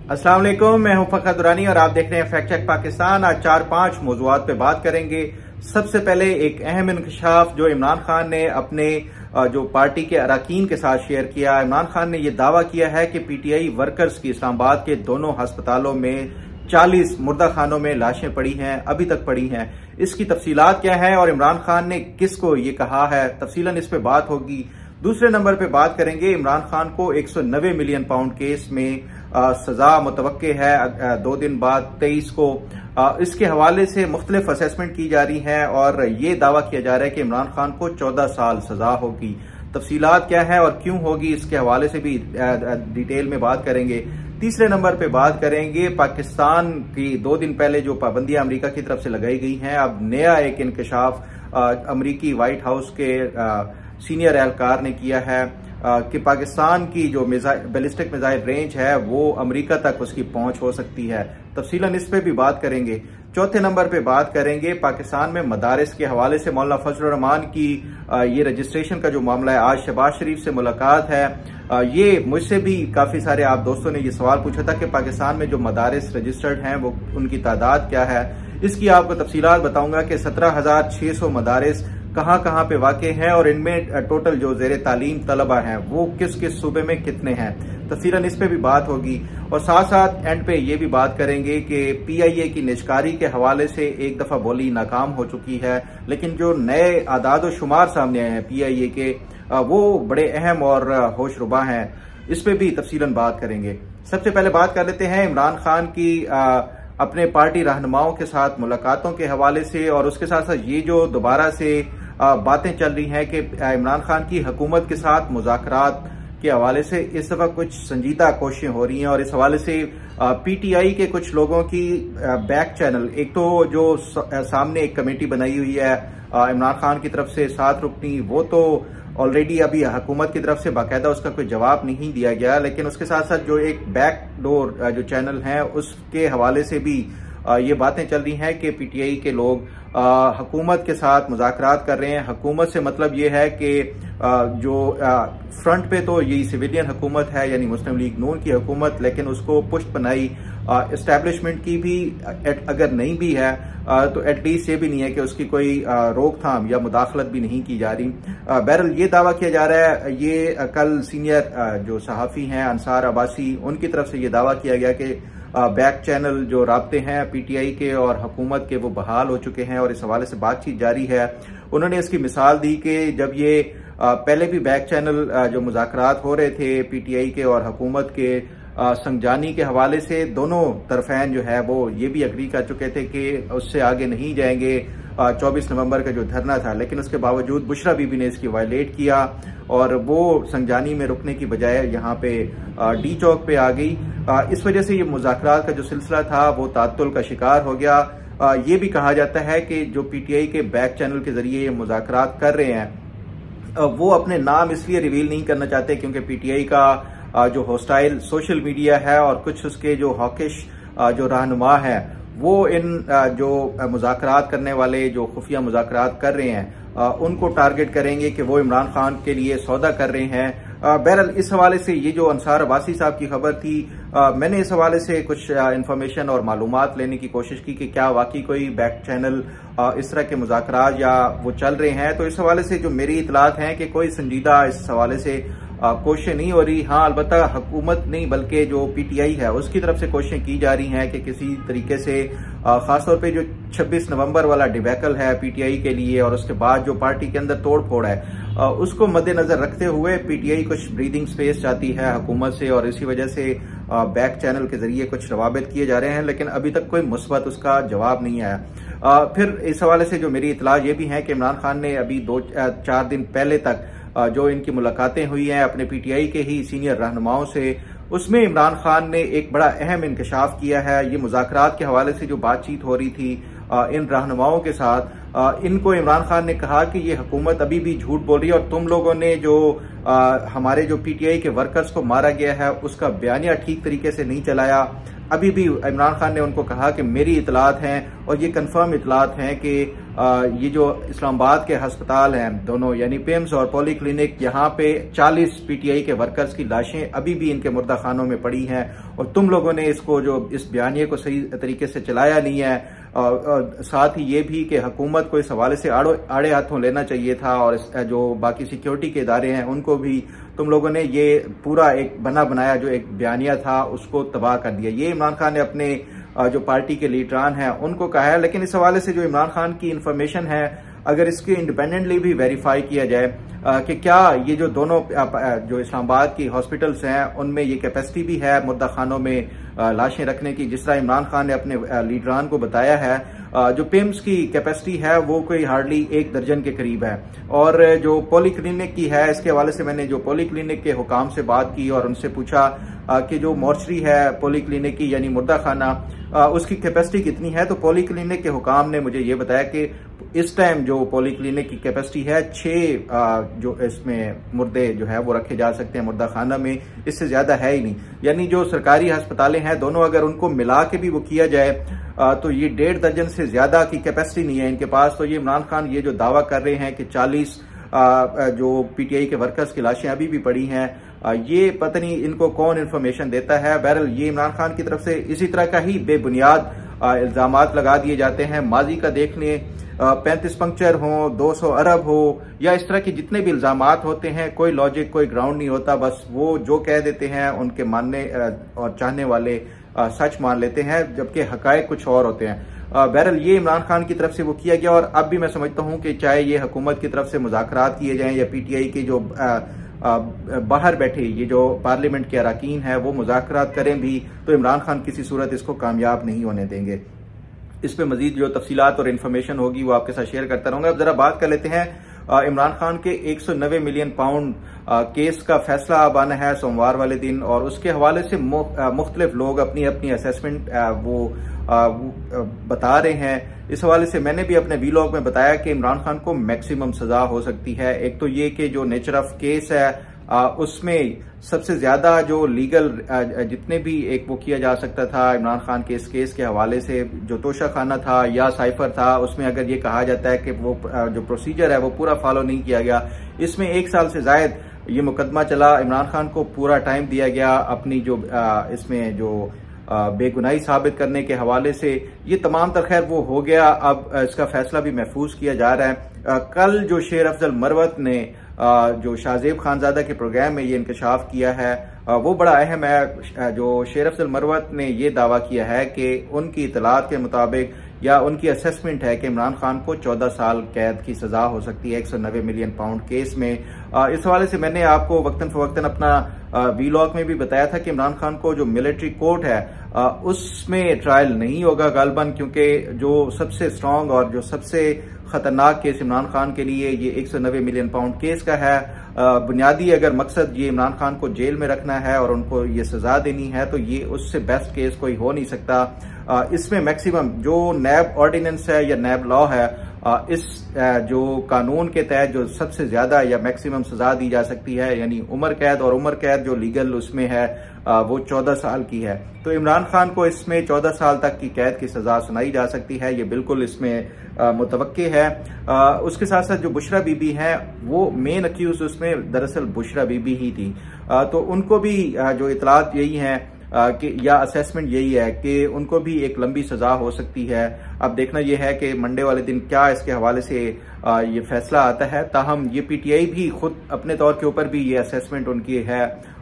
अस्सलाम वालेकुम, मैं हूं फखर दुरानी और आप देख रहे हैं फैक्ट चेक पाकिस्तान। आज 4-5 मौज़ूआत पे बात करेंगे। सबसे पहले एक अहम इंकशाफ जो इमरान खान ने अपने जो पार्टी के अरकान के साथ शेयर किया। इमरान खान ने यह दावा किया है कि पीटीआई वर्कर्स की इस्लामाबाद के दोनों अस्पतालों में 40 मुर्दा खानों में लाशें पड़ी हैं, अभी तक पड़ी हैं। इसकी तफसीलात क्या है और इमरान खान ने किसको ये कहा है, तफसीलन इस पे बात होगी। दूसरे नंबर पे बात करेंगे, इमरान खान को 190 मिलियन पाउंड केस में सजा मुतवक्के है 2 दिन बाद 23 को। इसके हवाले से मुख्तलिफ असेसमेंट की जा रही है और ये दावा किया जा रहा है कि इमरान खान को 14 साल सजा होगी। तफसीलात क्या है और क्यों होगी, इसके हवाले से भी डिटेल में बात करेंगे। तीसरे नंबर पे बात करेंगे, पाकिस्तान की 2 दिन पहले जो पाबंदियां अमेरिका की तरफ से लगाई गई हैं, अब नया एक इंकशाफ अमेरिकी व्हाइट हाउस के सीनियर एहलकार ने किया है कि पाकिस्तान की जो बैलिस्टिक मिसाइल रेंज है वो अमेरिका तक उसकी पहुंच हो सकती है। तफसीलन इस पे भी बात करेंगे। चौथे नंबर पे बात करेंगे, पाकिस्तान में मदारिस के हवाले से मौलाना फजलुर रहमान की ये रजिस्ट्रेशन का जो मामला है, आज शहबाज शरीफ से मुलाकात है। ये मुझसे भी काफी सारे आप दोस्तों ने ये सवाल पूछा था कि पाकिस्तान में जो मदारिस रजिस्टर्ड हैं वो उनकी तादाद क्या है। इसकी आपको तफसीलात बताऊंगा कि 17,600 मदारिस कहां कहां पे वाक़े हैं और इनमें टोटल जो ज़ेरे तालीम तलबा हैं वो किस किस सूबे में कितने हैं। तफसीलन इस पे भी बात होगी और साथ साथ एंड पे ये भी बात करेंगे कि पीआईए की निजकारी के हवाले से एक दफा बोली नाकाम हो चुकी है, लेकिन जो नए आदाद व शुमार सामने आए हैं पीआईए के वो बड़े अहम और होशरुबा हैं। इस पे भी तफसीलन बात करेंगे। सबसे पहले बात कर लेते हैं इमरान खान की अपने पार्टी रहनुमाओं के साथ मुलाकातों के हवाले से और उसके साथ साथ ये जो दोबारा से बातें चल रही हैं कि इमरान खान की हुकूमत के साथ मुज़ाकरात के हवाले से इस दफा कुछ संजीदा कोशिशें हो रही हैं और इस हवाले से पीटीआई के कुछ लोगों की बैक चैनल, एक तो जो सामने एक कमेटी बनाई हुई है इमरान खान की तरफ से 7 रुकनी, वो तो ऑलरेडी अभी हुकूमत की तरफ से बाकायदा उसका कोई जवाब नहीं दिया गया, लेकिन उसके साथ साथ जो एक बैक डोर जो चैनल है उसके हवाले से भी ये बातें चल रही हैं कि पीटीआई के लोग हुकूमत के साथ मुज़ाकरात कर रहे हैं। हुकूमत से मतलब ये है कि जो फ्रंट पे तो यही सिविलियन हुकूमत है, यानी मुस्लिम लीग नून की हुकूमत, लेकिन उसको पुष्ट बनाई एस्टैब्लिशमेंट की भी अगर नहीं भी है तो एटलीस्ट ये भी नहीं है कि उसकी कोई रोकथाम या मुदाखलत भी नहीं की जा रही। बहरहाल ये दावा किया जा रहा है, ये कल सीनियर जो सहाफ़ी हैं अंसार अब्बासी, उनकी तरफ से ये दावा किया गया कि बैक चैनल जो राब्ते हैं पीटीआई के और हुकूमत के वो बहाल हो चुके हैं और इस हवाले से बातचीत जारी है। उन्होंने इसकी मिसाल दी कि जब ये पहले भी बैक चैनल जो मुज़ाकरात हो रहे थे पीटीआई के और हुकूमत के संगजानी के हवाले से, दोनों तरफैन जो है वो ये भी अग्री कर चुके थे कि उससे आगे नहीं जाएंगे। 24 नवंबर का जो धरना था, लेकिन उसके बावजूद बुशरा बीबी ने इसकी वायलेट किया और वो संगजानी में रुकने की बजाय यहाँ पे डी चौक पे आ गई। इस वजह से ये मुज़ाकरात का जो सिलसिला था वो तातुल का शिकार हो गया। ये भी कहा जाता है कि जो पीटीआई के बैक चैनल के जरिए ये मुज़ाकरात कर रहे हैं वो अपने नाम इसलिए रिवील नहीं करना चाहते क्योंकि पीटीआई का जो हॉस्टाइल सोशल मीडिया है और कुछ उसके जो हॉकिश जो रहनुमा है वो इन जो मुज़ाकरात करने वाले जो खुफिया मुज़ाकरात कर रहे हैं उनको टारगेट करेंगे कि वो इमरान खान के लिए सौदा कर रहे हैं। बहरहाल इस हवाले से ये जो अंसार अब्बासी साहब की खबर थी, मैंने इस हवाले से कुछ इंफॉर्मेशन और मालूमात लेने की कोशिश की कि क्या वाकई कोई बैक चैनल इस तरह के मुज़ाकरात या वो चल रहे हैं। तो इस हवाले से जो मेरी इतलात हैं कि कोई संजीदा इस हवाले से कोशिशें नहीं हो रही। हाँ, अलबत्ता हुकूमत नहीं बल्कि जो पीटीआई है उसकी तरफ से कोशिशें की जा रही हैं कि किसी तरीके से खासतौर पे जो 26 नवंबर वाला डिबैकल है पीटीआई के लिए और उसके बाद जो पार्टी के अंदर तोड़ फोड़ है उसको मद्देनजर रखते हुए पीटीआई कुछ ब्रीदिंग स्पेस चाहती है हुकूमत से और इसी वजह से बैक चैनल के जरिए कुछ रवाबित किए जा रहे हैं, लेकिन अभी तक कोई मुस्बत उसका जवाब नहीं आया। फिर इस हवाले से जो मेरी इतला ये भी है कि इमरान खान ने अभी 2-4 दिन पहले तक जो इनकी मुलाकातें हुई हैं अपने पीटीआई के ही सीनियर रहनुमाओं से, उसमें इमरान खान ने एक बड़ा अहम इंकशाफ किया है। ये मुज़ाकरात के हवाले से जो बातचीत हो रही थी इन रहनुमाओं के साथ, इनको इमरान खान ने कहा कि ये हुकूमत अभी भी झूठ बोल रही है और तुम लोगों ने जो हमारे जो पीटीआई के वर्कर्स को मारा गया है उसका बयानिया ठीक तरीके से नहीं चलाया। अभी भी इमरान खान ने उनको कहा कि मेरी इतलात हैं और ये कंफर्म इतलात हैं कि ये जो इस्लामाबाद के अस्पताल हैं दोनों यानी पिम्स और पॉली क्लिनिक, यहाँ पे 40 पीटीआई के वर्कर्स की लाशें अभी भी इनके मुर्दा खानों में पड़ी हैं और तुम लोगों ने इसको जो इस बयानिए को सही तरीके से चलाया नहीं है। और साथ ही ये भी कि हुकूमत को इस हवाले से आड़े हाथों लेना चाहिए था और जो बाकी सिक्योरिटी के इदारे हैं उनको भी तुम लोगों ने ये पूरा एक बना बनाया जो एक बयानिया था उसको तबाह कर दिया। ये इमरान खान ने अपने जो पार्टी के लीडरान हैं उनको कहा है। लेकिन इस हवाले से जो इमरान खान की इंफॉर्मेशन है, अगर इसकी इंडिपेंडेंटली भी वेरीफाई किया जाए कि क्या ये जो दोनों जो इस्लामाबाद की हॉस्पिटल्स हैं उनमें ये कैपेसिटी भी है मुर्दा खानों में लाशें रखने की, जिस तरह इमरान खान ने अपने लीडरान को बताया है। जो पिम्स की कैपेसिटी है वो कोई हार्डली 1 दर्जन के करीब है। और जो पॉली क्लिनिक की है, इसके हवाले से मैंने जो पॉली क्लिनिक के हुकाम से बात की और उनसे पूछा कि जो मॉर्चरी है पॉली क्लिनिक की यानी मुर्दा खाना, उसकी कैपेसिटी कितनी है। तो पॉली क्लिनिक के हुकाम ने मुझे ये बताया कि इस टाइम जो पॉली क्लिनिक की कैपेसिटी है 6 जो इसमें मुर्दे जो है वो रखे जा सकते हैं मुर्दा खाना में, इससे ज्यादा है ही नहीं। यानी जो सरकारी अस्पतालें हैं दोनों अगर उनको मिला के भी वो किया जाए तो ये 1.5 दर्जन से ज्यादा की कैपेसिटी नहीं है इनके पास। तो ये इमरान खान ये जो दावा कर रहे हैं कि 40 जो पीटीआई के वर्कर्स की लाशें अभी भी पड़ी हैं, ये पता नहीं इनको कौन इन्फॉर्मेशन देता है। बहरहाल ये इमरान खान की तरफ से इसी तरह का ही बेबुनियाद इल्जामात लगा दिए जाते हैं। माजी का देख लें, 35 पंक्चर हो, 200 अरब हो, या इस तरह के जितने भी इल्जामात होते हैं, कोई लॉजिक कोई ग्राउंड नहीं होता। बस वो जो कह देते हैं उनके मानने और चाहने वाले सच मान लेते हैं, जबकि हकायक कुछ और होते हैं। बहरहाल ये इमरान खान की तरफ से वो किया गया और अब भी मैं समझता हूं कि चाहे ये हुकूमत की तरफ से मुज़ाकरात किए जाएं या पीटीआई के जो बाहर बैठे ये जो पार्लियामेंट के अराकीन है वो मुज़ाकरात करें भी, तो इमरान खान किसी सूरत इसको कामयाब नहीं होने देंगे। इस पे मजीद जो तफसीलात और इन्फॉर्मेशन होगी वो आपके साथ शेयर करता रहूंगा। अब जरा बात कर लेते हैं इमरान खान के 190 मिलियन पाउंड केस का फैसला अब आना है सोमवार वाले दिन, और उसके हवाले से मुख्तलिफ लोग अपनी अपनी असेसमेंट वो बता रहे हैं। इस हवाले से मैंने भी अपने वीलॉग में बताया कि इमरान खान को मैक्सिमम सजा हो सकती है। एक तो ये कि जो नेचर ऑफ केस है उसमें सबसे ज्यादा जो लीगल जितने भी एक वो किया जा सकता था इमरान खान के इस केस के हवाले से, जो तोशा खाना था या साइफर था, उसमें अगर ये कहा जाता है कि वो जो प्रोसीजर है वो पूरा फॉलो नहीं किया गया, इसमें 1 साल से जायद ये मुकदमा चला। इमरान खान को पूरा टाइम दिया गया अपनी जो इसमें जो बेगुनाही साबित करने के हवाले से। ये तमाम तर खैर वो हो गया, अब इसका फैसला भी महफूज किया जा रहा है। कल जो शेर अफजल मरवत ने जो शाहजेब खानजादा के प्रोग्राम में ये इंकशाफ किया है वो बड़ा अहम है। जो शेर अफजल मरवत ने ये दावा किया है कि उनकी इतलात के मुताबिक या उनकी असेसमेंट है कि इमरान खान को 14 साल कैद की सजा हो सकती है 190 मिलियन पाउंड केस में। इस हवाले से मैंने आपको वक्तन फवक्तन अपना वीलॉग में भी बताया था कि इमरान खान को जो मिलिट्री कोर्ट है उसमें ट्रायल नहीं होगा गालबन, क्योंकि जो सबसे स्ट्रांग और जो सबसे खतरनाक केस इमरान खान के लिए ये 190 मिलियन पाउंड केस का है। बुनियादी अगर मकसद ये इमरान खान को जेल में रखना है और उनको ये सजा देनी है तो ये उससे बेस्ट केस कोई हो नहीं सकता। इसमें मैक्सिमम जो नैब ऑर्डिनेंस है या नैब लॉ है, इस जो कानून के तहत जो सबसे ज्यादा या मैक्सिमम सजा दी जा सकती है यानी उम्र कैद, और उम्र कैद जो लीगल उसमें है वो 14 साल की है। तो इमरान खान को इसमें 14 साल तक की कैद की सजा सुनाई जा सकती है, ये बिल्कुल इसमें मुतवक्के है। उसके साथ साथ जो बुशरा बीबी है वो मेन अक्यूज उसमें दरअसल बुशरा बीबी ही थी, तो उनको भी जो इतलात यही है कि या असेसमेंट यही है कि उनको भी एक लंबी सजा हो सकती है। अब देखना यह है कि मंडे वाले दिन क्या इसके हवाले से ये फैसला आता है। ताहम ये पीटीआई भी खुद अपने तौर के ऊपर भी ये असेसमेंट उनकी है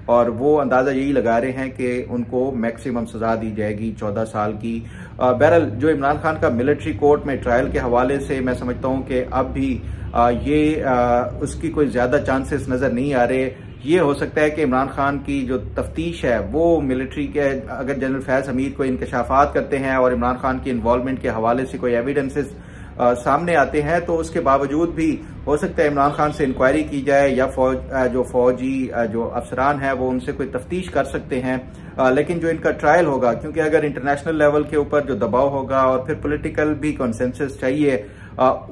और वो अंदाजा यही लगा रहे हैं कि उनको मैक्सिमम सजा दी जाएगी 14 साल की। बहरहाल जो इमरान खान का मिलिट्री कोर्ट में ट्रायल के हवाले से मैं समझता हूं कि अब भी ये उसकी कोई ज्यादा चांसेस नजर नहीं आ रहे। ये हो सकता है कि इमरान खान की जो तफ्तीश है वो मिलिट्री के अगर जनरल फैज हमीद कोई इंकशाफात करते हैं और इमरान खान की इन्वॉल्वमेंट के हवाले से कोई एविडेंसेस सामने आते हैं तो उसके बावजूद भी हो सकता है इमरान खान से इंक्वायरी की जाए या जो फौजी जो अफसरान हैं वो उनसे कोई तफ्तीश कर सकते हैं। लेकिन जो इनका ट्रायल होगा, क्योंकि अगर इंटरनेशनल लेवल के ऊपर जो दबाव होगा और फिर पॉलिटिकल भी कंसेंसस चाहिए,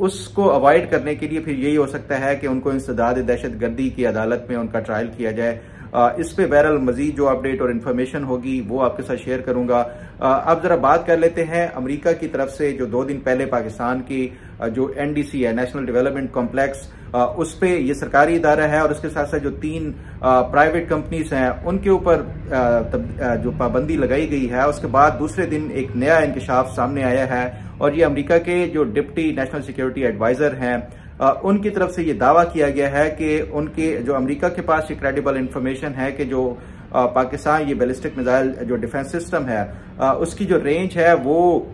उसको अवॉइड करने के लिए फिर यही हो सकता है कि उनको इंसदाद दहशत गर्दी की अदालत में उनका ट्रायल किया जाए। इस पे बहरहाल मजीद जो अपडेट और इन्फॉर्मेशन होगी वो आपके साथ शेयर करूंगा। अब जरा बात कर लेते हैं अमेरिका की तरफ से जो 2 दिन पहले पाकिस्तान की जो NDC है, नेशनल डेवलपमेंट कॉम्प्लेक्स, उस पे ये सरकारी इदारा है और उसके साथ साथ जो 3 प्राइवेट कंपनीज हैं उनके ऊपर जो पाबंदी लगाई गई है। उसके बाद दूसरे दिन एक नया इंकशाफ सामने आया है और ये अमेरिका के जो डिप्टी नेशनल सिक्योरिटी एडवाइजर हैं उनकी तरफ से ये दावा किया गया है कि उनके जो अमेरिका के पास ये क्रेडिबल इंफॉर्मेशन है कि जो पाकिस्तान ये बैलिस्टिक मिसाइल जो डिफेंस सिस्टम है उसकी जो रेंज है वो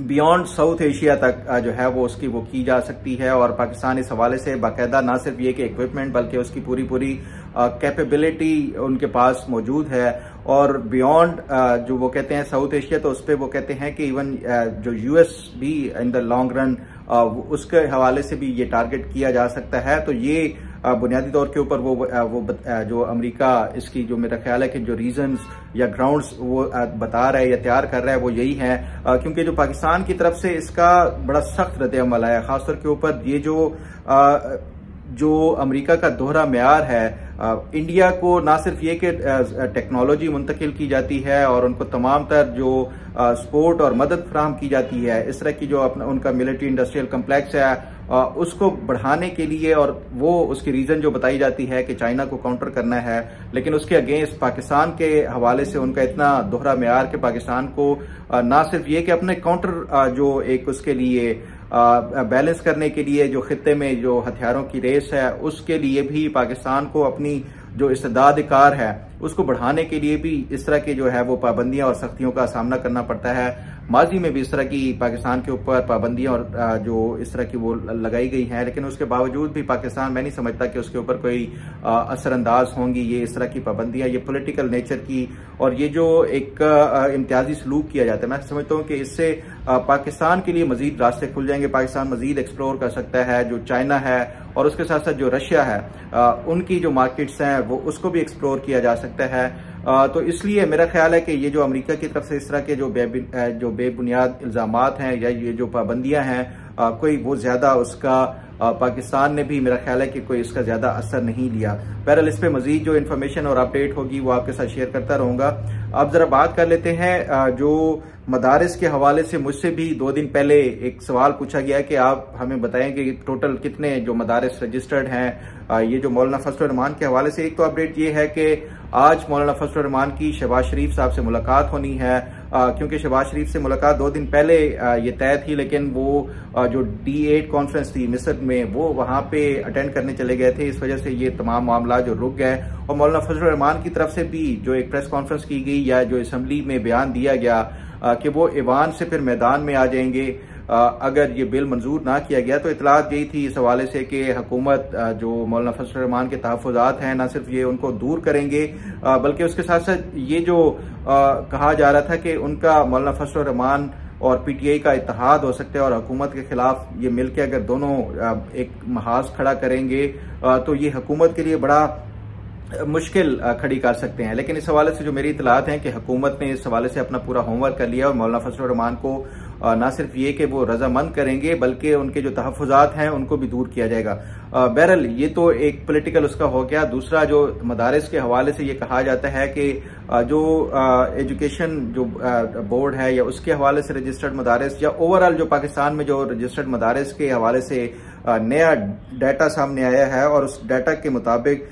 बियॉन्ड साउथ एशिया तक जो है वो उसकी वो की जा सकती है। और पाकिस्तान इस हवाले से बाकायदा ना सिर्फ ये कि इक्विपमेंट बल्कि उसकी पूरी कैपेबिलिटी उनके पास मौजूद है। और बियॉन्ड जो वो कहते हैं साउथ एशिया, तो उस पर वो कहते हैं कि इवन जो US भी इन द लॉन्ग रन उसके हवाले से भी ये टारगेट किया जा सकता है। तो ये बुनियादी तौर के ऊपर वो जो अमेरिका इसकी जो मेरा ख्याल है कि जो रीजंस या ग्राउंड्स वो बता रहा है या तैयार कर रहा है वो यही है, क्योंकि जो पाकिस्तान की तरफ से इसका बड़ा सख्त रद्द-ए-अमल आया, खासतौर के ऊपर ये जो अमेरिका का दोहरा म्यार है। इंडिया को ना सिर्फ ये कि टेक्नोलॉजी मुंतकिल की जाती है और उनको तमाम तर जो सपोर्ट और मदद फराहम की जाती है, इस तरह की जो अपना उनका मिलिट्री इंडस्ट्रियल कम्प्लेक्स है उसको बढ़ाने के लिए, और वो उसकी रीजन जो बताई जाती है कि चाइना को काउंटर करना है, लेकिन उसके अगेंस्ट पाकिस्तान के हवाले से उनका इतना दोहरा म्यार कि पाकिस्तान को ना सिर्फ ये कि अपने काउंटर जो एक उसके लिए बैलेंस करने के लिए जो खित्ते में जो हथियारों की रेस है उसके लिए भी पाकिस्तान को अपनी जो इस्तेदाद कार है उसको बढ़ाने के लिए भी इस तरह के जो है वो पाबंदियां और सख्तियों का सामना करना पड़ता है। माजी में भी इस तरह की पाकिस्तान के ऊपर पाबंदियां और जो इस तरह की वो लगाई गई हैं, लेकिन उसके बावजूद भी पाकिस्तान, मैं नहीं समझता कि उसके ऊपर कोई असरअंदाज होंगी ये इस तरह की पाबंदियां, ये पॉलिटिकल नेचर की, और ये जो एक इम्तियाजी सलूक किया जाता है, मैं समझता हूँ कि इससे पाकिस्तान के लिए मजीद रास्ते खुल जाएंगे। पाकिस्तान मजीद एक्सप्लोर कर सकता है। जो चाइना है और उसके साथ साथ जो रशिया है उनकी जो मार्केट्स हैं वो उसको भी एक्सप्लोर किया जा सकता है। तो इसलिए मेरा ख्याल है कि ये जो अमेरिका की तरफ से इस तरह के जो बेबुनियाद इल्जामात हैं या ये जो पाबंदियां हैं कोई वो ज्यादा उसका पाकिस्तान ने भी मेरा ख्याल है कि कोई इसका ज्यादा असर नहीं लिया। बहरहाल इस पे मजीद जो इन्फॉर्मेशन और अपडेट होगी वो आपके साथ शेयर करता रहूंगा। अब जरा बात कर लेते हैं जो मदारिस के हवाले से मुझसे भी 2 दिन पहले एक सवाल पूछा गया कि आप हमें बताएं कि टोटल कितने जो मदारिस रजिस्टर्ड हैं। ये जो मौलाना फजलुर रहमान के हवाले से एक तो अपडेट ये है कि आज मौलाना फजलुर रहमान की शहबाज शरीफ साहब से मुलाकात होनी है, क्योंकि शहबाज शरीफ से मुलाकात 2 दिन पहले ये तय थी, लेकिन वो जो D8 कॉन्फ्रेंस थी मिस्र में वो वहां पे अटेंड करने चले गए थे, इस वजह से ये तमाम मामला जो रुक गए। और मौलाना फजलुर रहमान की तरफ से भी जो एक प्रेस कॉन्फ्रेंस की गई या जो असम्बली में बयान दिया गया कि वो ईवान से फिर मैदान में आ जाएंगे अगर ये बिल मंजूर ना किया गया। तो इतलात यही थी इस हवाले से कि हुकूमत जो मौलाना फजलुर रहमान के तहफ़्फ़ुज़ात हैं ना सिर्फ ये उनको दूर करेंगे बल्कि उसके साथ साथ ये जो कहा जा रहा था कि उनका मौलाना फजलुर रहमान और PTI का इत्तेहाद हो सकता है और हुकूमत के खिलाफ ये मिलकर अगर दोनों एक महाज खड़ा करेंगे तो ये हुकूमत के लिए बड़ा मुश्किल खड़ी कर सकते हैं। लेकिन इस हवाले से जो मेरी इतलात हैं कि हुकूमत ने इस हवाले से अपना पूरा होमवर्क कर लिया और मौलाना फजलुर रहमान को ना सिर्फ ये कि वो रजामंद करेंगे बल्कि उनके जो तहफ़्फ़ुज़ात हैं उनको भी दूर किया जाएगा। बहरहाल ये तो एक पॉलिटिकल उसका हो गया। दूसरा जो मदारिस के हवाले से ये कहा जाता है कि जो एजुकेशन जो बोर्ड है या उसके हवाले से रजिस्टर्ड मदारिस या ओवरऑल जो पाकिस्तान में जो रजिस्टर्ड मदारिस के हवाले से नया डाटा सामने आया है और उस डाटा के मुताबिक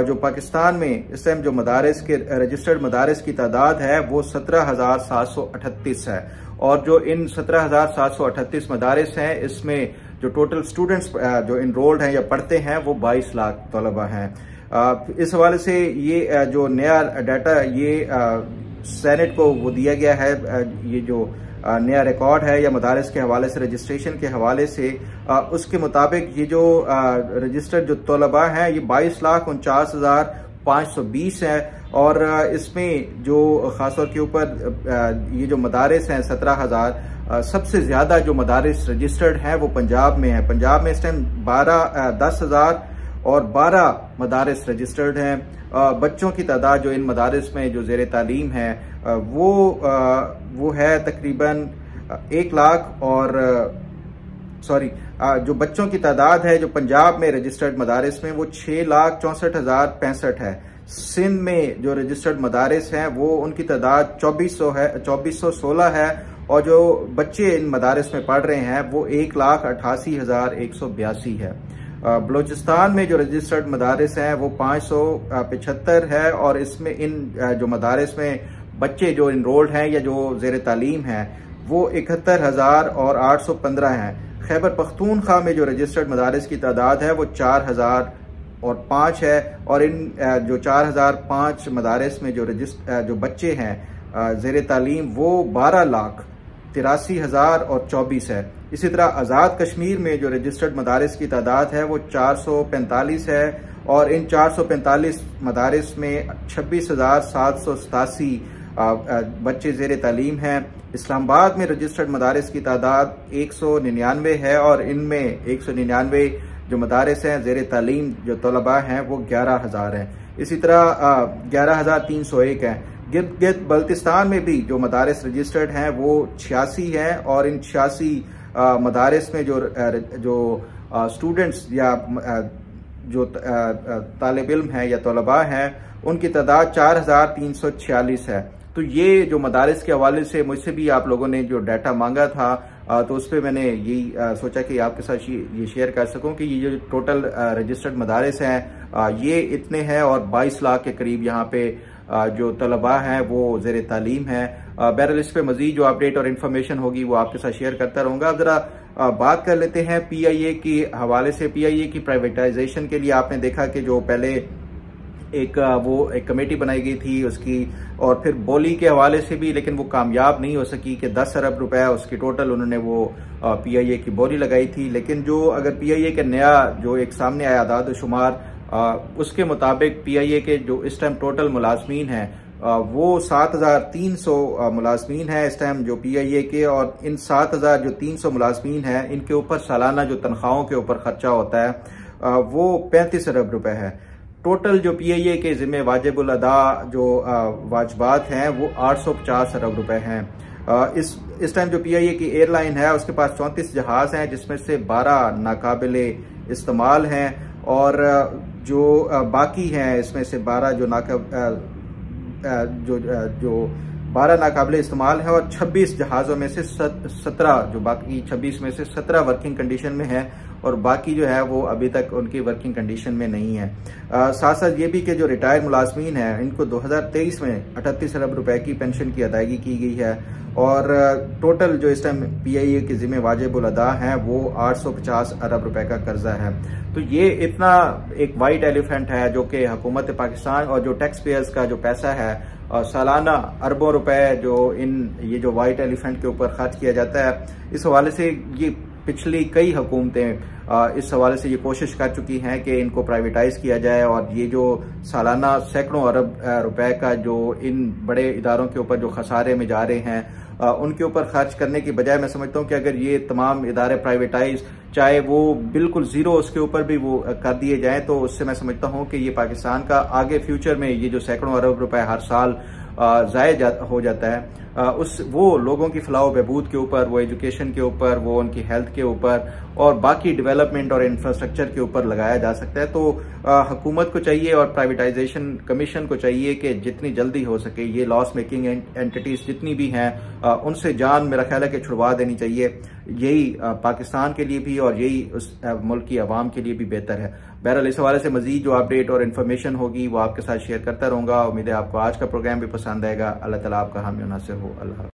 जो पाकिस्तान में इस टाइम जो मदारिस के रजिस्टर्ड मदारिस की तादाद है वो 17,738 है, और जो इन 17,738 मदारिस हैं इसमें जो टोटल स्टूडेंट्स जो इनरोल्ड हैं या पढ़ते हैं वो 22 लाख तलबा हैं। इस हवाले से ये जो नया डाटा ये सेनेट को वो दिया गया है, ये जो नया रिकॉर्ड है या मदारिस के हवाले से रजिस्ट्रेशन के हवाले से उसके मुताबिक ये जो रजिस्टर्ड जो तलबा हैं ये 22,49,520 है, और इसमें जो खासतौर के ऊपर ये जो मदारिस हैं 17,000 सबसे ज्यादा जो मदारिस रजिस्टर्ड हैं वो पंजाब में है। पंजाब में इस टाइम 10,012 मदारिस रजिस्टर्ड हैं। बच्चों की तादाद जो इन मदारिस में जो ज़ेर तालीम है वो है तकरीबन 1 लाख और जो बच्चों की तादाद है जो पंजाब में रजिस्टर्ड मदारिस में वो 6,64,065 है। सिंध में जो रजिस्टर्ड मदारिस हैं वो उनकी तादाद 2416 है और जो बच्चे इन मदारिस में पढ़ रहे हैं वो 1,88,182 है। बलूचिस्तान में जो रजिस्टर्ड मदारिस हैं वो 575 है और इसमें इन जो मदारिस में बच्चे जो इनरोल्ड हैं या जो ज़ेर तालीम हैं वो 71,815 हैं। खैबर पख्तूनख्वा में जो रजिस्टर्ड मदारिस की तादाद है वो 4,005 है और इन जो 4,005 मदारिस में जो बच्चे हैं ज़ेर तालीम वो 12,83,024 है। इसी तरह आज़ाद कश्मीर में जो रजिस्टर्ड मदारिस की तादाद है वो 445 है और इन 445 मदारिस में 26,787 बच्चे ज़ेर तालीम हैं। इस्लामाबाद में रजिस्टर्ड मदारिस की तादाद 199 है और इनमें 199 जो मदारिस हैं ज़ेर तालीम जो तलबा हैं वो 11,000 हैं। इसी तरह 11,301 हैं। गिलगित बल्तिस्तान में भी जो मदारिस रजिस्टर्ड हैं वो 86 हैं और इन 86 मदारिस में जो स्टूडेंट्स या जो तालिब इल्म हैं या तलबा हैं उनकी तादाद 4,346 है। तो ये जो मदारिस के हवाले से मुझसे भी आप लोगों ने जो डाटा मांगा था तो उस पर मैंने यही सोचा कि आपके साथ ये शेयर कर सकूं कि ये जो टोटल रजिस्टर्ड मदारिस हैं ये इतने हैं और 22 लाख के करीब यहाँ पे जो तलबा हैं वो ज़ेर तालीम हैं। बहरहाल इस पे मजीद जो अपडेट और इन्फॉर्मेशन होगी वो आपके साथ शेयर करता रहूंगा। अब जरा बात कर लेते हैं PIA के हवाले से। PIA की प्राइवेटाइजेशन के लिए आपने देखा कि जो पहले एक कमेटी बनाई गई थी उसकी और फिर बोली के हवाले से भी, लेकिन वो कामयाब नहीं हो सकी कि 10 अरब रुपए उसकी टोटल उन्होंने वो PIA की बोली लगाई थी। लेकिन जो अगर PIA के नया जो एक सामने आया आदाद शुमार उसके मुताबिक PIA के जो इस टाइम टोटल मुलाजमीन हैं वो 7,300 मुलाजमीन है इस टाइम जो PIA के, और इन 7,300 मुलाजमीन हैं इनके ऊपर सालाना जो तनख्वाहों के ऊपर खर्चा होता है वो 35 अरब रुपए है। टोटल जो PIA के जिम्मे वाजिबुल अदा जो वाजबात हैं वो 850 अरब रुपए हैं। इस टाइम जो PIA की एयरलाइन है उसके पास 34 जहाज हैं जिसमें से 12 नाकाबिले इस्तेमाल हैं और जो बाकी हैं इसमें से 12 जो 12 नाकाबिले इस्तेमाल है और 26 जहाज़ों में से 17 जो बाकी 26 में से 17 वर्किंग कंडीशन में है और बाकी जो है वो अभी तक उनकी वर्किंग कंडीशन में नहीं है। साथ साथ ये भी कि जो रिटायर्ड मुलाजमीन हैं इनको 2023 में 38 अरब रुपए की पेंशन की अदायगी की गई है और टोटल जो इस टाइम PIA के जिम्मे वाजिबुल अदा हैं वो 850 अरब रुपए का कर्जा है। तो ये इतना एक वाइट एलिफेंट है जो कि हुकूमत पाकिस्तान और जो टैक्स पेयर्स का जो पैसा है सालाना अरबों रुपए जो ये जो वाइट एलिफेंट के ऊपर खर्च किया जाता है। इस हवाले से ये पिछली कई हुकूमतें इस हवाले से ये कोशिश कर चुकी हैं कि इनको प्राइवेटाइज किया जाए और ये जो सालाना सैकड़ों अरब रुपए का जो इन बड़े इदारों के ऊपर जो खसारे में जा रहे हैं उनके ऊपर खर्च करने की बजाय मैं समझता हूँ कि अगर ये तमाम इदारे प्राइवेटाइज चाहे वो बिल्कुल जीरो उसके ऊपर भी वो कर दिए जाएं तो उससे मैं समझता हूँ कि ये पाकिस्तान का आगे फ्यूचर में ये जो सैकड़ों अरब रुपए हर साल ज़ाया हो जाता है वो लोगों की फलाह बहबूद के ऊपर, वो एजुकेशन के ऊपर, वो उनकी हेल्थ के ऊपर और बाकी डेवलपमेंट और इंफ्रास्ट्रक्चर के ऊपर लगाया जा सकता है। तो हुकूमत को चाहिए और प्राइवेटाइजेशन कमीशन को चाहिए कि जितनी जल्दी हो सके ये लॉस मेकिंग एंटिटीज जितनी भी हैं उनसे जान मेरा ख्याल है कि छुड़वा देनी चाहिए। यही पाकिस्तान के लिए भी और यही उस मुल्क की आवाम के लिए भी बेहतर है। बहरहाल इस हवाले से मजीद जो अपडेट और इन्फॉर्मेशन होगी वो आपके साथ शेयर करता रहूंगा। उम्मीद है आपको आज का प्रोग्राम भी पसंद आएगा। अल्लाह ताला आपका हामी नासिर हो। अल्लाह।